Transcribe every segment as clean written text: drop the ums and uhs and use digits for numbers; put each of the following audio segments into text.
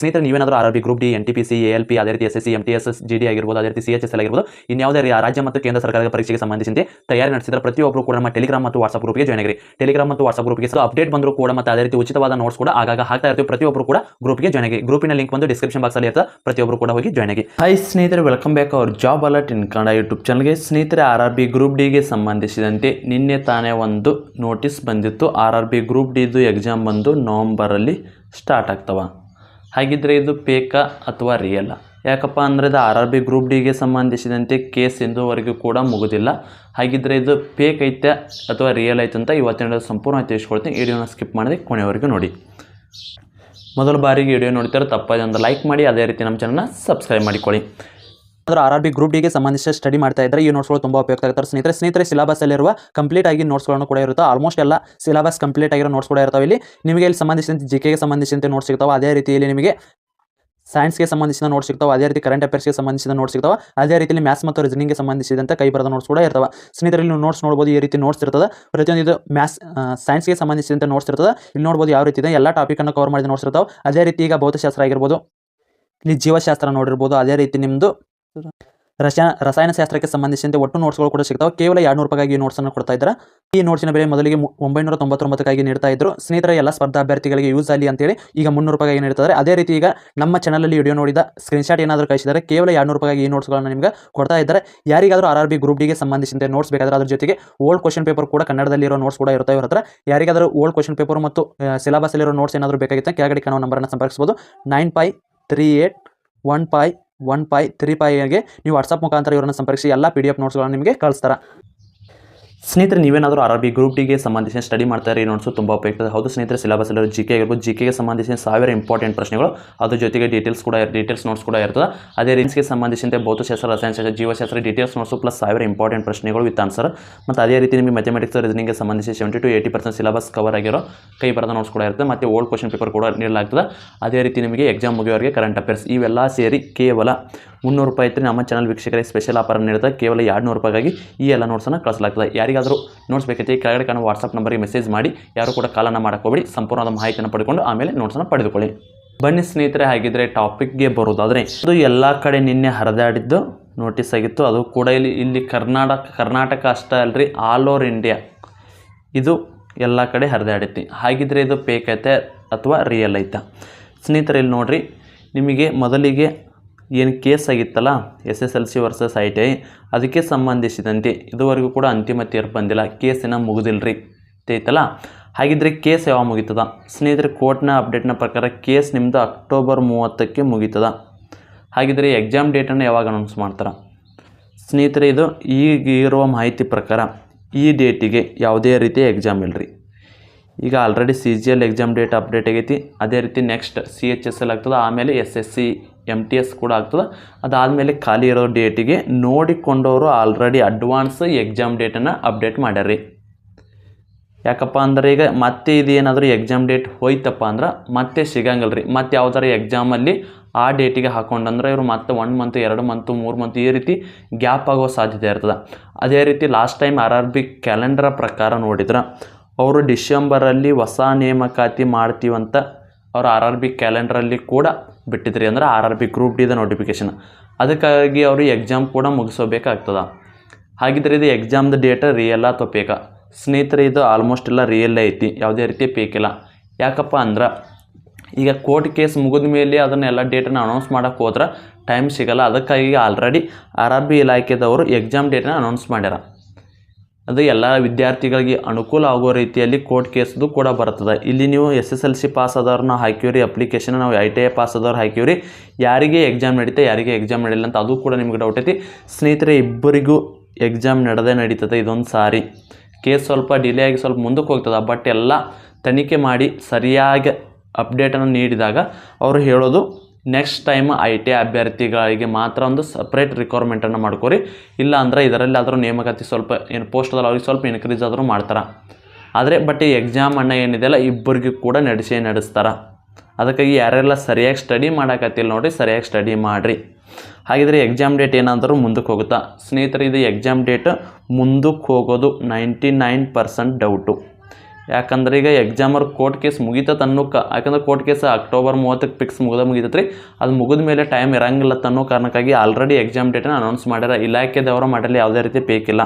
ಸ್ನೇಹಿತರೆ ನೀವೇನಾದರೂ RRB group D NTPC ALP ಅದೇ ರೀತಿ SSC MTS GD ಆಗಿರ್ಬೋದು ಅದೇ ರೀತಿ CHSL ಆಗಿರ್ಬೋದು ಇನ್ಯಾವುದೇ ರಾಜ್ಯ ಮತ್ತು ಕೇಂದ್ರ ಸರ್ಕಾರದ ಪರೀಕ್ಷೆಗೆ ಸಂಬಂಧಿಸಿದಂತೆ ತಯಾರಿ ನಡೆಸಿದರೆ ಪ್ರತಿಯೊಬ್ಬರು ಕೂಡ ನಮ್ಮ ಟೆಲಿಗ್ರಾಮ್ ಮತ್ತು ವಾಟ್ಸ್ಆಪ್ ಗ್ರೂಪ್ಗೆ ಜಾಯ್ನ್ ಆಗಿರಿ. ಟೆಲಿಗ್ರಾಮ್ ಮತ್ತು ವಾಟ್ಸ್ಆಪ್ ಗ್ರೂಪ್ಗೆ ಅಪ್ಡೇಟ್ ಬಂದರೂ ಕೂಡ ಮತ್ತು ಅದೇ ರೀತಿ ಉಚಿತವಾದ ನೋಟ್ಸ್ ಕೂಡ ಆಗಾಗ ಹಾಕ್ತಾ ಇರ್ತೀವಿ. ಪ್ರತಿಯೊಬ್ಬರು ಕೂಡ ಗ್ರೂಪ್ಗೆ ಜಾಯ್ನ್ ಆಗಿ. ಗ್ರೂಪಿನ ಲಿಂಕ್ ಬಂದು ಡಿಸ್ಕ್ರಿಪ್ಷನ್ ಬಾಕ್ಸ್ ಅಲ್ಲಿ ಇರುತ್ತೆ. ಪ್ರತಿಯೊಬ್ಬರು ಕೂಡ ಹೋಗಿ ಜಾಯ್ನ್ ಆಗಿ. ಹಾಯ್ ಸ್ನೇಹಿತರೆ, welcome back hour job alert ಇನ್ ಕನ್ನಡ ಯೂಟ್ಯೂಬ್ ಚಾನಲ್ಗೆ. ಸ್ನೇಹಿತರೆ, ಆರ್ಆರ್ಬಿ ಗ್ರೂಪ್ ಡಿಗೆ ಸಂಬಂಧಿಸಿದಂತೆ ನಿನ್ನೆ ತಾನೇ ಒಂದು ನೋಟಿಸ್ ಬಂದಿತ್ತು. ಆರ್ಆರ್ಬಿ ಗ್ರೂಪ್ ಡಿದು ಎಕ್ಸಾಮ್ ಬಂದು ನವಂಬರಲ್ಲಿ ಸ್ಟಾರ್ಟ್ ಆಗ್ತವ. ಹಾಗಿದ್ರೆ ಇದು ಫೇಕಾ ಅಥವಾ ರಿಯಲ್ಲ? ಯಾಕಪ್ಪ ಅಂದರೆ ಇದು ಆರ್ಆರ್ಬಿ ಗ್ರೂಪ್ ಡಿಗೆ ಸಂಬಂಧಿಸಿದಂತೆ ಕೇಸ್ ಇಂದುವರೆಗೂ ಕೂಡ ಮುಗುದಿಲ್ಲ. ಹಾಗಿದ್ರೆ ಇದು ಫೇಕ್ ಐತೆ ಅಥವಾ ರಿಯಲ್ ಐತೆ ಅಂತ ಇವತ್ತಿನ ಸಂಪೂರ್ಣ ತಿಳಿಸ್ಕೊಳ್ತೀನಿ. ವಿಡಿಯೋನ ಸ್ಕಿಪ್ ಮಾಡಿದೆ ಕೊನೆವರೆಗೂ ನೋಡಿ. ಮೊದಲ ಬಾರಿಗೆ ವಿಡಿಯೋ ನೋಡ್ತಾರೆ ತಪ್ಪದೆ ಒಂದು ಲೈಕ್ ಮಾಡಿ, ಅದೇ ರೀತಿ ನಮ್ಮ ಚಾನಲ್ನ ಸಬ್ಸ್ಕ್ರೈಬ್ ಮಾಡಿಕೊಳ್ಳಿ. ಆರ್ಆರ್ಬಿ ಗ್ರೂಪ್ ಡಿಗೆ ಸಂಬಂಧಿಸಿದ ಸ್ಟಡಿ ಮಾಡ್ತಾ ಇದ್ದಾರೆ. ಈ ನೋಟ್ಸ್ಗಳು ತುಂಬ ಉಪಯುಕ್ತ ಆಗುತ್ತಾರೆ ಸ್ನೇಹಿತರೆ. ಸಿಲೆಬಸ್ ಅಲ್ಲಿರುವ ಕಂಪ್ಲೀಟ್ ಆಗಿ ನೋಟ್ಸ್ಗಳನ್ನು ಕೂಡ ಇರುತ್ತೆ. ಆಲ್ಮೋಸ್ಟ್ ಎಲ್ಲ ಸಿಲೆಬಸ್ ಕಂಪ್ಲೀಟ್ ಆಗಿರೋ ನೋಟ್ಸ್ ಕೂಡ ಇರ್ತಾವೆ. ಇಲ್ಲಿ ನಿಮಗೆ ಇಲ್ಲಿ ಸಂಬಂಧಿಸಿದಂತೆ ಜಿಕೆಗೆ ಸಂಬಂಧಿಸಿದಂತೆ ನೋಟ್ಸ್ ಸಿಗ್ತಾವೆ. ಅದೇ ರೀತಿಯಲ್ಲಿ ನಿಮಗೆ ಸೈನ್ಸ್ಗೆ ಸಂಬಂಧಿಸಿದ ನೋಟ್ಸ್ ಸಿಗ್ತಾವೆ. ಅದೇ ರೀತಿ ಕರೆಂಟ್ ಅಫೇರ್ಸ್ಗೆ ಸಂಬಂಧಿಸಿದ ನೋಟ್ಸ್ ಸಿಗ್ತಾವೆ. ಅದೇ ರೀತಿಯಲ್ಲಿ ಮ್ಯಾಥ್ಸ್ ಮತ್ತು ರೀಸನಿಂಗ್ಗೆ ಸಂಬಂಧಿಸಿದಂತೆ ಕೈ ಬರೆದ ನೋಟ್ಸ್ ಕೂಡ ಇರ್ತವೆ. ಸ್ನೇಹಿತರೆ, ಇಲ್ಲಿ ನೋಟ್ಸ್ ನೋಡ್ಬೋದು. ಈ ರೀತಿ ನೋಟ್ಸ್ ಇರ್ತದೆ. ಪ್ರತಿಯೊಂದು ಇದು ಸೈನ್ಸ್ಗೆ ಸಂಬಂಧಿಸಿದಂತೆ ನೋಟ್ಸ್ ಇರ್ತದೆ. ಇಲ್ಲಿ ನೋಡ್ಬೋದು ಯಾವ ರೀತಿ ಇದೆ. ಎಲ್ಲ ಟಾಪಿಕನ್ನು ಕವರ್ ಮಾಡಿದ ನೋಟ್ಸ್ ಇರ್ತಾವೆ. ಅದೇ ರೀತಿ ಈಗ ಭೌತಶಾಸ್ತ್ರ ಆಗಿರ್ಬೋದು, ಇಲ್ಲಿ ಜೀವಶಾಸ್ತ್ರ ನೋಡಿರ್ಬೋದು. ಅದೇ ರೀತಿ ನಿಮ್ಮದು ರಸಾಯನಶಾಸ್ತ್ರಕ್ಕೆ ಸಂಬಂಧಿಸಿದಂತೆ ಒಟ್ಟು ನೋಟ್ಸ್ಗಳು ಕೂಡ ಸಿಗ್ತಾವೆ. ಕೇವಲ 200 ರೂಪಾಯಿಗಾಗಿ ಈ ನೋಟ್ಸನ್ನು ಕೊಡ್ತಾ ಇದ್ದಾರೆ. ಈ ನೋಟ್ಸಿನ ಬೆಲೆ ಮೊದಲಿಗೆ 999 ನೀಡ್ತಾ ಇದ್ರು. ಸ್ನೇಹಿತರೆ, ಎಲ್ಲ ಸ್ಪರ್ಧಾ ಅಭ್ಯರ್ಥಿಗಳಿಗೆ ಯೂಸ್ ಆಗಲಿ ಅಂತೇಳಿ ಈಗ 300 ರೂಪಾಯಿಗೆ ನೀಡ್ತಾರೆ. ಅದೇ ರೀತಿ ಈಗ ನಮ್ಮ ಚಾನಲಲ್ಲಿ ವಿಡಿಯೋ ನೋಡಿದ ಸ್ಕ್ರೀನ್ಶಾಟ್ ಏನಾದರೂ ಕಳಿಸಿದರೆ ಕೇವಲ 200 ರೂಪಾಯಿಗೆ ಈ ನೋಟ್ಸ್ಗಳನ್ನು ನಿಮಗೆ ಕೊಡ್ತಾ ಇದ್ದಾರೆ. ಯಾರಿಗಾದರೂ ಆರ್ಆರ್ಬಿ ಗ್ರೂಪ್ ಡಿಗೆ ಸಂಬಂಧಿಸಿದಂತೆ ನೋಟ್ಸ್ ಬೇಕಾದರೆ ಅದ್ರ ಜೊತೆಗೆ ಓಲ್ಡ್ ಕ್ವಶನ್ ಪೇಪರ್ ಕೂಡ ಕನ್ನಡದಲ್ಲಿರೋ ನೋಟ್ಸ್ ಕೂಡ ಇರ್ತವೆ ಇವ್ರ ಹತ್ರ. ಯಾರಿಗಾದರೂ ಓಲ್ಡ್ ಕ್ವಶನ್ ಪೇಪರ್ ಮತ್ತು ಸಿಲೆಬಸ್ಸಲ್ಲಿರೋ ನೋಟ್ಸ್ ಏನಾದರೂ ಬೇಕಾಗಿತ್ತು ಕೆಳಗಡೆ ಕಾಣುವ ನಂಬರನ್ನು ಸಂಪರ್ಕಿಸಬಹುದು. 9538151535ಗೆ ನೀವು ವಾಟ್ಸಪ್ ಮುಖಾಂತರ ಇವರನ್ನು ಸಂಪರ್ಕಿಸಿ ಎಲ್ಲ PDF ನೋಟ್ಸ್ಗಳನ್ನು ನಿಮಗೆ ಕಳಿಸ್ತಾರೆ. ಸ್ನೇಹಿತರೆ, ನೀವೇನಾದರೂ ಆರ್ಆರ್ಬಿ ಗ್ರೂಪ್ ಡಿಗೆ ಸಂಬಂಧಿಸಿದ ಸ್ಟಡಿ ಮಾಡ್ತಾರೆ. ಈ ನೋಟ್ಸು ತುಂಬ ಉಪಯುಕ್ತ. ಹೌದು ಸ್ನೇಹಿತರೆ, ಸಿಲೆಬಸ್ ಎಲ್ಲ GK ಆಗಿರ್ಬೋದು. GKಗೆ ಸಂಬಂಧಿಸಿದ 1000 ಇಂಪಾರ್ಟೆಂಟ್ ಪ್ರಶ್ನೆಗಳು, ಅದ್ರ ಜೊತೆಗೆ ಡೀಟೇಲ್ಸ್ ನೋಟ್ಸ್ ಕೂಡ ಇರ್ತದೆ. ಅದೇ ರೀತಿಗೆ ಸಂಬಂಧಿಸಿದಂತೆ ಭೌತಶಾಸ್ತ್ರ, ರಸಾಯನಶಾಸ್ತ್ರ, ಜೀವಶಾಸ್ತ್ರ ಡೀಟೇಲ್ಸ್ ನೋಟ್ಸು ಪ್ಲಸ್ 1000 ಇಂಪಾರ್ಟೆಂಟ್ ಪ್ರಶ್ನೆಗಳು ವಿತ್ ಆನ್ಸರ್. ಮತ್ತು ಅದೇ ರೀತಿ ನಿಮಗೆ ಮ್ಯಾಥಮೆಟಿಕ್ಸ್ ರೀಸನಿಂಗ್ಗೆ ಸಂಬಂಧಿಸಿ 70 to 80% ಸಿಲೆಬಸ್ ಕವರ್ ಆಗಿರೋ ಕೈ ಬರೆದ ನೋಟ್ಸ್ ಕೂಡ ಇರ್ತದೆ. ಮತ್ತು ಓಲ್ಡ್ ಕ್ವಶನ್ ಪೇಪರ್ ಕೂಡ ನೀಡಲಾಗ್ತದೆ. ಅದೇ ರೀತಿ ನಿಮಗೆ ಎಕ್ಸಾಮ್ ಮುಗಿಯೋರಿಗೆ ಕರೆಂಟ್ ಅಫೇರ್ಸ್ ಇವೆಲ್ಲ ಸೇರಿ ಕೇವಲ 300 ರೂಪಾಯಿ ಇತ್ತು. ನಮ್ಮ ಚಾನಲ್ ವೀಕ್ಷಕರಿಗೆ ಸ್ಪೆಷಲ್ ಆಫರ್ ನೀಡುತ್ತದೆ. ಕೇವಲ 200 ರೂಪಾಯಿಗಾಗಿ ಈ ಎಲ್ಲ ನೋಟ್ಸನ್ನು ಕಳಿಸಲಾಗ್ತದೆ. ಯಾರಿಗಾದರೂ ನೋಟ್ಸ್ ಬೇಕೈತೆ ಕೆಳಗಡೆ ಕಾಣುವ ವಾಟ್ಸಪ್ ನಂಬರಿಗೆ ಮೆಸೇಜ್ ಮಾಡಿ. ಯಾರು ಕೂಡ ಕಾಲನ್ನು ಮಾಡೋಕ್ಕೋಬೇಡಿ. ಸಂಪೂರ್ಣವಾದ ಮಾಹಿತಿಯನ್ನು ಪಡೆದುಕೊಂಡು ಆಮೇಲೆ ನೋಟ್ಸನ್ನು ಪಡೆದುಕೊಳ್ಳಿ. ಬನ್ನಿ ಸ್ನೇಹಿತರೆ, ಹಾಗಿದ್ರೆ ಟಾಪಿಕ್ಗೆ ಬರೋದಾದರೆ ಇದು ಎಲ್ಲ ಕಡೆ ನಿನ್ನೆ ಹರಿದಾಡಿದ್ದು ನೋಟಿಸ್ ಆಗಿತ್ತು. ಅದು ಕೂಡ ಇಲ್ಲಿ ಕರ್ನಾಟಕ ಅಷ್ಟೇ ಅಲ್ರಿ, ಆಲ್ ಓವರ್ ಇಂಡಿಯಾ ಇದು ಎಲ್ಲ ಕಡೆ ಹರಿದಾಡೈತಿ. ಹಾಗಿದ್ರೆ ಇದು ಫೇಕ್ ಐತೆ ಅಥವಾ ರಿಯಲ್ ಐತೆ? ಸ್ನೇಹಿತರೆ, ಇಲ್ಲಿ ನೋಡಿರಿ, ನಿಮಗೆ ಮೊದಲಿಗೆ ಏನು ಕೇಸ್ ಆಗಿತ್ತಲ್ಲ SSLC ವರ್ಸಸ್ ITI, ಅದಕ್ಕೆ ಸಂಬಂಧಿಸಿದಂತೆ ಇದುವರೆಗೂ ಕೂಡ ಅಂತಿಮ ತೀರ್ಪು ಬಂದಿಲ್ಲ. ಕೇಸಿನ ಮುಗಿದಿಲ್ಲರಿ ಐತಲ್ಲ. ಹಾಗಿದ್ರೆ ಕೇಸ್ ಯಾವಾಗ ಮುಗೀತದ? ಸ್ನೇಹಿತರೆ, ಕೋರ್ಟ್ನ ಅಪ್ಡೇಟ್ನ ಪ್ರಕಾರ ಕೇಸ್ ನಿಮ್ಮದು ಅಕ್ಟೋಬರ್ 30ಕ್ಕೆ ಮುಗೀತದ. ಹಾಗಿದ್ರೆ ಎಕ್ಸಾಮ್ ಡೇಟನ್ನು ಯಾವಾಗ ಅನೌನ್ಸ್ ಮಾಡ್ತಾರೆ? ಸ್ನೇಹಿತರೆ, ಇದು ಈಗ ಇರುವ ಮಾಹಿತಿ ಪ್ರಕಾರ ಈ ಡೇಟಿಗೆ ಯಾವುದೇ ರೀತಿಯ ಎಕ್ಸಾಮ್ ಇಲ್ಲರಿ. ಈಗ already CGL exam date update ಆಗೈತಿ. ಅದೇ ರೀತಿ ನೆಕ್ಸ್ಟ್ CHSL ಆಗ್ತದೆ, ಆಮೇಲೆ SSC MTS ಕೂಡ ಆಗ್ತದೆ. ಅದಾದಮೇಲೆ ಖಾಲಿ ಇರೋ ಡೇಟಿಗೆ ನೋಡಿಕೊಂಡವರು ಆಲ್ರೆಡಿ ಅಡ್ವಾನ್ಸ್ ಎಕ್ಸಾಮ್ ಡೇಟನ್ನು ಅಪ್ಡೇಟ್ ಮಾಡ್ಯಾರ್ರಿ. ಯಾಕಪ್ಪ ಅಂದರೆ ಈಗ ಮತ್ತೆ ಇದೇನಾದರೂ ಎಕ್ಸಾಮ್ ಡೇಟ್ ಹೋಯ್ತಪ್ಪ ಅಂದ್ರೆ ಮತ್ತೆ ಸಿಗಂಗಿಲ್ಲ ರೀ. ಮತ್ತು ಯಾವ್ದಾರು ಎಕ್ಸಾಮಲ್ಲಿ ಆ ಡೇಟಿಗೆ ಹಾಕೊಂಡಂದ್ರೆ ಇವರು ಮತ್ತೆ 1 ಮಂತ್ 2 ಮಂತ್ 3 ಮಂತ್ ಈ ರೀತಿ ಗ್ಯಾಪ್ ಆಗೋ ಸಾಧ್ಯತೆ ಇರ್ತದೆ. ಅದೇ ರೀತಿ ಲಾಸ್ಟ್ ಟೈಮ್ RRB ಕ್ಯಾಲೆಂಡರ್ ಪ್ರಕಾರ ನೋಡಿದ್ರೆ ಅವರು ಡಿಸೆಂಬರಲ್ಲಿ ಹೊಸ ನೇಮಕಾತಿ ಮಾಡ್ತೀವಂತ ಅವರು RRB ಕ್ಯಾಲೆಂಡ್ರಲ್ಲಿ ಕೂಡ ಬಿಟ್ಟಿದ್ರಿ. ಅಂದರೆ RRB ಗ್ರೂಪ್ ಡಿದ ನೋಟಿಫಿಕೇಷನ್. ಅದಕ್ಕಾಗಿ ಅವರು ಎಕ್ಸಾಮ್ ಕೂಡ ಮುಗಿಸೋಬೇಕಾಗ್ತದೆ. ಹಾಗಿದ್ರೆ ಇದು ಎಕ್ಸಾಮ್ದು ಡೇಟ್ ರಿಯಲ್ ಅಥವಾ ಫೇಕಾ? ಸ್ನೇಹಿತರೆ, ಇದು ಆಲ್ಮೋಸ್ಟ್ ಎಲ್ಲ ರಿಯಲ್ ಐತಿ, ಯಾವುದೇ ರೀತಿ ಫೇಕ್ ಇಲ್ಲ. ಯಾಕಪ್ಪ ಅಂದ್ರೆ ಈಗ ಕೋರ್ಟ್ ಕೇಸ್ ಮುಗಿದ ಮೇಲೆ ಅದನ್ನೆಲ್ಲ ಡೇಟನ್ನು ಅನೌನ್ಸ್ ಮಾಡೋಕ್ಕೆ ಹೋದ್ರೆ ಟೈಮ್ ಸಿಗೋಲ್ಲ. ಅದಕ್ಕಾಗಿ ಆಲ್ರೆಡಿ RRB ಇಲಾಖೆದವರು ಎಕ್ಸಾಮ್ ಡೇಟನ್ನು ಅನೌನ್ಸ್ ಮಾಡ್ಯಾರ. ಅದು ಎಲ್ಲ ವಿದ್ಯಾರ್ಥಿಗಳಿಗೆ ಅನುಕೂಲ ಆಗೋ ರೀತಿಯಲ್ಲಿ ಕೋರ್ಟ್ ಕೇಸ್ದು ಕೂಡ ಬರ್ತದೆ. ಇಲ್ಲಿ ನೀವು SSLC ಪಾಸ್ ಆದವ್ರನ್ನ ಹಾಕಿವ್ರಿ ಅಪ್ಲಿಕೇಶನ್, ನಾವು ITI ಪಾಸ್ ಆದವ್ರು ಹಾಕಿವ್ರಿ. ಯಾರಿಗೆ ಎಕ್ಸಾಮ್ ನಡೀತೆ, ಯಾರಿಗೆ ಎಕ್ಸಾಮ್ ನಡೀಲ್ಲ ಅಂತ ಅದು ಕೂಡ ನಿಮ್ಗೆ ಡೌಟ್ ಐತಿ. ಸ್ನೇಹಿತರೆ, ಇಬ್ಬರಿಗೂ ಎಕ್ಸಾಮ್ ನಡೀತದೆ. ಇದೊಂದು ಸಾರಿ ಕೇಸ್ ಸ್ವಲ್ಪ ಡಿಲೇ ಆಗಿ ಸ್ವಲ್ಪ ಮುಂದಕ್ಕೆ ಹೋಗ್ತದೆ. ಬಟ್ ಎಲ್ಲ ತನಿಖೆ ಮಾಡಿ ಸರಿಯಾಗಿ ಅಪ್ಡೇಟನ್ನು ನೀಡಿದಾಗ ಅವರು ಹೇಳೋದು ನೆಕ್ಸ್ಟ್ ಟೈಮ್ ITI ಅಭ್ಯರ್ಥಿಗಳಿಗೆ ಮಾತ್ರ ಒಂದು ಸಪ್ರೇಟ್ ರಿಕ್ವೈರ್ಮೆಂಟನ್ನು ಮಾಡ್ಕೋರಿ. ಇಲ್ಲ ಅಂದರೆ ಇದರಲ್ಲಿ ಆದರೂ ನೇಮಕಾತಿ ಸ್ವಲ್ಪ ಏನು ಪೋಸ್ಟ್ ಅದಲ್ಲ ಅವ್ರಿಗೆ ಸ್ವಲ್ಪ ಇನ್ಕ್ರೀಸ್ ಆದರೂ ಮಾಡ್ತಾರೆ. ಆದರೆ ಬಟ್ ಈ ಎಕ್ಸಾಮ್ ಏನಿದೆಯಲ್ಲ ಇಬ್ಬರಿಗೂ ಕೂಡ ನಡೆಸ್ತಾರೆ. ಅದಕ್ಕಾಗಿ ಯಾರೆಲ್ಲ ಸರಿಯಾಗಿ ಸ್ಟಡಿ ಮಾಡೋಕತ್ತಿಲ್ಲ ನೋಡಿರಿ, ಸರಿಯಾಗಿ ಸ್ಟಡಿ ಮಾಡಿರಿ. ಹಾಗಿದ್ರೆ ಎಕ್ಸಾಮ್ ಡೇಟ್ ಏನಾದರೂ ಮುಂದಕ್ಕೆ ಹೋಗುತ್ತಾ? ಸ್ನೇಹಿತರೆ, ಇದು ಎಕ್ಸಾಮ್ ಡೇಟ್ ಮುಂದಕ್ಕೆ ಹೋಗೋದು 99% ಡೌಟು. ಯಾಕಂದ್ರೆ ಈಗ ಎಕ್ಸಾಮರ್ ಕೋರ್ಟ್ ಕೇಸ್ ಮುಗಿತತ್ ಅನ್ನೋಕೆ, ಯಾಕಂದ್ರೆ ಕೋರ್ಟ್ ಕೇಸ್ ಅಕ್ಟೋಬರ್ 30ಕ್ಕೆ ಫಿಕ್ಸ್ ಮುಗಿತೈತ್ರಿ. ಅದು ಮುಗಿದ ಮೇಲೆ ಟೈಮ್ ಇರಂಗಿಲ್ಲ ಅನ್ನೋ ಕಾರಣಕ್ಕಾಗಿ ಆಲ್ರೆಡಿ ಎಕ್ಸಾಮ್ ಡೇಟನ್ನು ಅನೌನ್ಸ್ ಮಾಡ್ಯಾರ. ಇಲಾಖೆದವರು ಮಾಡಲಿ ಯಾವುದೇ ರೀತಿ ಬೇಕಿಲ್ಲ.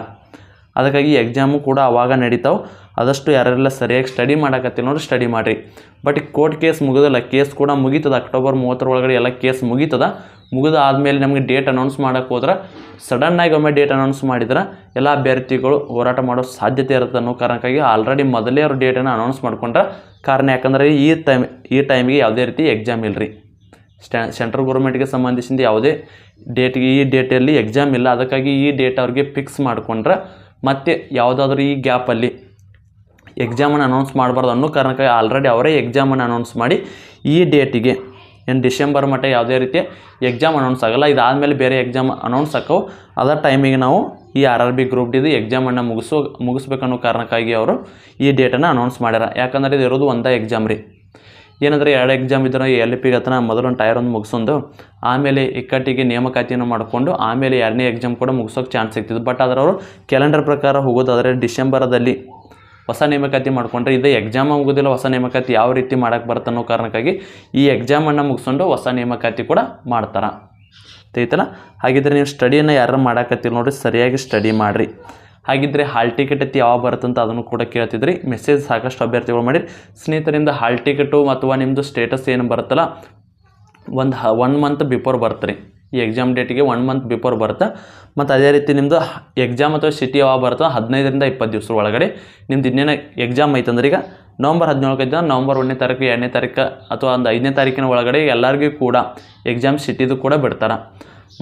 ಅದಕ್ಕಾಗಿ ಎಕ್ಸಾಮು ಕೂಡ ಅವಾಗ ನಡೀತಾವೆ. ಆದಷ್ಟು ಯಾರೆಲ್ಲ ಸರಿಯಾಗಿ ಸ್ಟಡಿ ಮಾಡಕತ್ತಿಲ್ಲ ನೋಡಿ ಸ್ಟಡಿ ಮಾಡಿರಿ. ಬಟ್ ಈ ಕೋರ್ಟ್ ಕೇಸ್ ಮುಗಿದಲ್ಲ, ಕೇಸ್ ಕೂಡ ಮುಗೀತದ. ಅಕ್ಟೋಬರ್ 30 ಒಳಗಡೆ ಎಲ್ಲ ಕೇಸ್ ಮುಗೀತದ. ಮುಗಿದ ಆದಮೇಲೆ ನಮಗೆ ಡೇಟ್ ಅನೌನ್ಸ್ ಮಾಡೋಕೆ ಹೋದ್ರೆ ಸಡನ್ನಾಗಿ ಒಮ್ಮೆ ಡೇಟ್ ಅನೌನ್ಸ್ ಮಾಡಿದ್ರೆ ಎಲ್ಲ ಅಭ್ಯರ್ಥಿಗಳು ಹೋರಾಟ ಮಾಡೋ ಸಾಧ್ಯತೆ ಇರುತ್ತೆ ಅನ್ನೋ ಕಾರಣಕ್ಕಾಗಿ ಆಲ್ರೆಡಿ ಮೊದಲೇ ಅವ್ರ ಡೇಟನ್ನು ಅನೌನ್ಸ್ ಮಾಡ್ಕೊಂಡ್ರೆ ಕಾರಣ. ಯಾಕಂದರೆ ಈ ಟೈಮಿಗೆ ಯಾವುದೇ ರೀತಿ ಎಕ್ಸಾಮ್ ಇಲ್ಲರಿ. ಸೆಂಟ್ರಲ್ ಗೌರ್ಮೆಂಟ್ಗೆ ಸಂಬಂಧಿಸಿದ ಯಾವುದೇ ಡೇಟ್ಗೆ ಈ ಡೇಟಲ್ಲಿ ಎಕ್ಸಾಮ್ ಇಲ್ಲ. ಅದಕ್ಕಾಗಿ ಈ ಡೇಟ್ ಅವ್ರಿಗೆ ಫಿಕ್ಸ್ ಮಾಡಿಕೊಂಡ್ರೆ ಮತ್ತು ಯಾವುದಾದ್ರೂ ಈ ಗ್ಯಾಪಲ್ಲಿ ಎಕ್ಸಾಮನ್ನು ಅನೌನ್ಸ್ ಮಾಡಬಾರ್ದು ಅನ್ನೋ ಕಾರಣಕ್ಕಾಗಿ ಆಲ್ರೆಡಿ ಅವರೇ ಎಕ್ಸಾಮನ್ನು ಅನೌನ್ಸ್ ಮಾಡಿ ಈ ಡೇಟಿಗೆ ಏನು ಡಿಸೆಂಬರ್ ಮಟ್ಟ ಯಾವುದೇ ರೀತಿ ಎಕ್ಸಾಮ್ ಅನೌನ್ಸ್ ಆಗೋಲ್ಲ. ಇದಾದಮೇಲೆ ಬೇರೆ ಎಕ್ಸಾಮ್ ಅನೌನ್ಸ್ ಆಕ್ಕವು. ಅದೇ ಟೈಮಿಗೆ ನಾವು ಈ RRB ಗ್ರೂಪ್ ಡಿದು ಎಕ್ಸಾಮನ್ನು ಮುಗಿಸ್ಬೇಕನ್ನೋ ಕಾರಣಕ್ಕಾಗಿ ಅವರು ಈ ಡೇಟನ್ನು ಅನೌನ್ಸ್ ಮಾಡ್ಯಾರ. ಯಾಕಂದರೆ ಇದು ಇರೋದು ಒಂದೇ ಎಕ್ಸಾಮ್ ರೀ. ಏನಂದರೆ 2 ಎಕ್ಸಾಮ್ ಇದ್ರೆ LP ಹತ್ರ ಮೊದಲು ಒಂದು ಟೈರ್ ಒಂದು ಮುಗಿಸೊಂದು ಆಮೇಲೆ ಇಕ್ಕಟ್ಟಿಗೆ ನೇಮಕಾತಿಯನ್ನು ಮಾಡಿಕೊಂಡು ಆಮೇಲೆ 2ನೇ ಎಕ್ಸಾಮ್ ಕೂಡ ಮುಗಿಸೋಕೆ ಚಾನ್ಸ್ ಸಿಗ್ತಿದ್ದು. ಬಟ್ ಅದರವರು ಕ್ಯಾಲೆಂಡರ್ ಪ್ರಕಾರ ಹೋಗೋದಾದರೆ ಡಿಸೆಂಬರದಲ್ಲಿ ಹೊಸ ನೇಮಕಾತಿ ಮಾಡಿಕೊಂಡ್ರೆ ಇದು ಎಕ್ಸಾಮ್ ಮುಗೋದಿಲ್ಲ. ಹೊಸ ನೇಮಕಾತಿ ಯಾವ ರೀತಿ ಮಾಡೋಕ್ಕೆ ಬರುತ್ತೆ ಅನ್ನೋ ಕಾರಣಕ್ಕಾಗಿ ಈ ಎಕ್ಸಾಮನ್ನು ಮುಗಿಸ್ಕೊಂಡು ಹೊಸ ನೇಮಕಾತಿ ಕೂಡ ಮಾಡ್ತಾರೆ. ತಿಳಿತಲ್ಲ. ಹಾಗಿದ್ರೆ ನೀವು ಸ್ಟಡಿಯನ್ನು ಯಾರು ಮಾಡಾಕತ್ತೀರಿ ನೋಡಿರಿ, ಸರಿಯಾಗಿ ಸ್ಟಡಿ ಮಾಡಿರಿ. ಹಾಗಿದ್ದರೆ ಹಾಲ್ ಟಿಕೆಟ್ ಐತಿ ಯಾವಾಗ ಬರುತ್ತಂತ ಅದನ್ನು ಕೂಡ ಕೇಳ್ತಿದ್ರಿ. ಮೆಸೇಜ್ ಸಾಕಷ್ಟು ಅಭ್ಯರ್ಥಿಗಳು ಮಾಡಿರಿ. ಸ್ನೇಹಿತರಿಂದ ಹಾಲ್ ಟಿಕೆಟು ಅಥವಾ ನಿಮ್ಮದು ಸ್ಟೇಟಸ್ ಏನು ಬರುತ್ತಲ್ಲ ಒಂದು 1 ಮಂತ್ ಬಿಫೋರ್ ಬರುತ್ತೆ ರೀ. ಈ ಎಕ್ಸಾಮ್ ಡೇಟಿಗೆ 1 ಮಂತ್ ಬಿಫೋರ್ ಬರುತ್ತೆ. ಮತ್ತು ಅದೇ ರೀತಿ ನಿಮ್ಮದು ಎಕ್ಸಾಮ್ ಅಥವಾ ಸಿಟಿ ಯಾವಾಗ ಬರುತ್ತೋ 15ರಿಂದ 20 ದಿವಸ ಒಳಗಡೆ ನಿಮ್ದು ಇನ್ನೇನು ಎಕ್ಸಾಮ್ ಐತಂದ್ರೆ ಈಗ ನವಂಬರ್ 17 ಐತೆ, ನವಂಬರ್ 1ನೇ ತಾರೀಕು 2ನೇ ತಾರೀಕು ಅಥವಾ ಒಂದು 5ನೇ ತಾರೀಕಿನ ಒಳಗಡೆ ಎಲ್ಲರಿಗೂ ಕೂಡ ಎಕ್ಸಾಮ್ ಸಿಟಿದು ಕೂಡ ಬಿಡ್ತಾರೆ.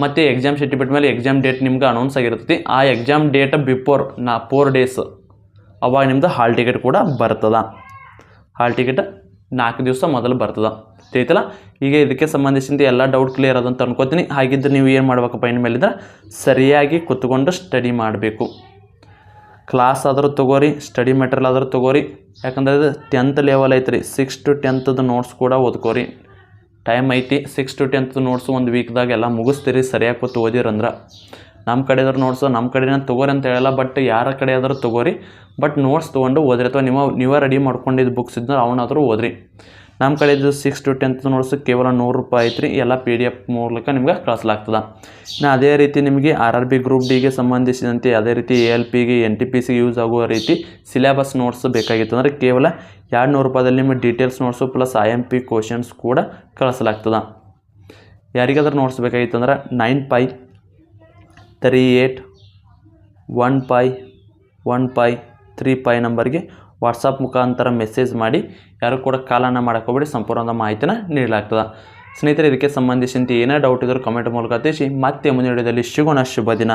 ಮತ್ತು ಎಕ್ಸಾಮ್ ಸಿಟಿ ಬಿಟ್ಟ ಮೇಲೆ ಎಕ್ಸಾಮ್ ಡೇಟ್ ನಿಮ್ಗೆ ಅನೌನ್ಸ್ ಆಗಿರ್ತೈತಿ. ಆ ಎಕ್ಸಾಮ್ ಡೇಟ್ ಬಿಫೋರ್ 4 ಡೇಸ್ ಅವಾಗ ನಿಮ್ಮದು ಹಾಲ್ ಟಿಕೆಟ್ ಕೂಡ ಬರ್ತದೆ. ಹಾಲ್ ಟಿಕೆಟ್ 4 ದಿವಸ ಮೊದಲು ಬರ್ತದೆ. ತಿಳಿತಲ್ಲ. ಈಗ ಇದಕ್ಕೆ ಸಂಬಂಧಿಸಿದ ಎಲ್ಲ ಡೌಟ್ ಕ್ಲಿಯರ್ ಅದಂತ ಅನ್ಕೋತೀನಿ. ಹಾಗಿದ್ರೆ ನೀವು ಏನು ಮಾಡ್ಬೇಕಪ್ಪ ಇನ್ಮೇಲಿದ್ರೆ ಸರಿಯಾಗಿ ಕೂತ್ಕೊಂಡು ಸ್ಟಡಿ ಮಾಡಬೇಕು. ಕ್ಲಾಸ್ ಆದರೂ ತೊಗೋರಿ, ಸ್ಟಡಿ ಮೆಟೀರಿಯಲ್ ಆದರೂ ತೊಗೋರಿ. ಯಾಕಂದರೆ ಇದು 10th ಲೆವೆಲ್ ಐತ್ರಿ. 6 to 10th ನೋಟ್ಸ್ ಕೂಡ ಓದ್ಕೋರಿ. ಟೈಮ್ ಐತಿ. 6 to 10th ನೋಟ್ಸು ಒಂದು ವೀಕ್ದಾಗ ಎಲ್ಲ ಮುಗಿಸ್ತೀರಿ ಸರಿಯಾಗಿ ಕೂತು ಓದಿರಂದ್ರೆ. ನಮ್ಮ ಕಡೆಯಾದ್ರೂ ನೋಟ್ಸು ನಮ್ಮ ಕಡೆನೇ ತೊಗೋರಿ ಅಂತ ಹೇಳಲ್ಲ, ಬಟ್ ಯಾರ ಕಡೆ ಆದರೂ ತೊಗೋರಿ. ಬಟ್ ನೋಟ್ಸ್ ತೊಗೊಂಡು ಓದ್ರಿ, ಅಥವಾ ನೀವೇ ರೆಡಿ ಮಾಡ್ಕೊಂಡಿದ್ದು ಬುಕ್ಸ್ ಇದ್ದರೆ ಅವನಾದರೂ ಓದ್ರಿ. ನಮ್ಮ ಕಡೆದು 6 to 10th ನೋಟ್ಸು ಕೇವಲ 100 ರೂಪಾಯಿ ಐತ್ರಿ. ಎಲ್ಲ PDF ಮೂಲಕ ನಿಮ್ಗೆ ಕಳಿಸ್ಲಾಗ್ತದೆ. ಇನ್ನು ಅದೇ ರೀತಿ ನಿಮಗೆ RRB ಗ್ರೂಪ್ ಡಿಗೆ ಸಂಬಂಧಿಸಿದಂತೆ ಅದೇ ರೀತಿ ALPಗೆ NTPCಗೆ ಯೂಸ್ ಆಗುವ ರೀತಿ ಸಿಲೆಬಸ್ ನೋಟ್ಸ್ ಬೇಕಾಗಿತ್ತು ಅಂದರೆ ಕೇವಲ 200 ರೂಪಾಯಿದಲ್ಲಿ ನಿಮಗೆ details notes plus IMP questions ಕೂಡ ಕಳಿಸ್ಲಾಗ್ತದೆ. ಯಾರಿಗಾದ್ರೂ ನೋಟ್ಸ್ ಬೇಕಾಗಿತ್ತು ಅಂದ್ರೆ 9538151535 ನಂಬರ್ಗೆ ವಾಟ್ಸಪ್ ಮುಖಾಂತರ ಮೆಸೇಜ್ ಮಾಡಿ. ಯಾರು ಕೂಡ ಕಾಲನ್ನು ಮಾಡೋಕ್ಕೋಗ್ಬೇಡಿ, ಸಂಪೂರ್ಣವಾದ ಮಾಹಿತಿನ ನೀಡಲಾಗ್ತದೆ. ಸ್ನೇಹಿತರೆ, ಇದಕ್ಕೆ ಸಂಬಂಧಿಸಿದಂತೆ ಏನೇ ಡೌಟ್ ಇದ್ದರೂ ಕಮೆಂಟ್ ಮೂಲಕ ತಿಳಿಸಿ. ಮತ್ತೆ ಮುಂದಿನ ವಿಡಿಯೋದಲ್ಲಿ ಸಿಗೋಣ. ಶುಭ ದಿನ.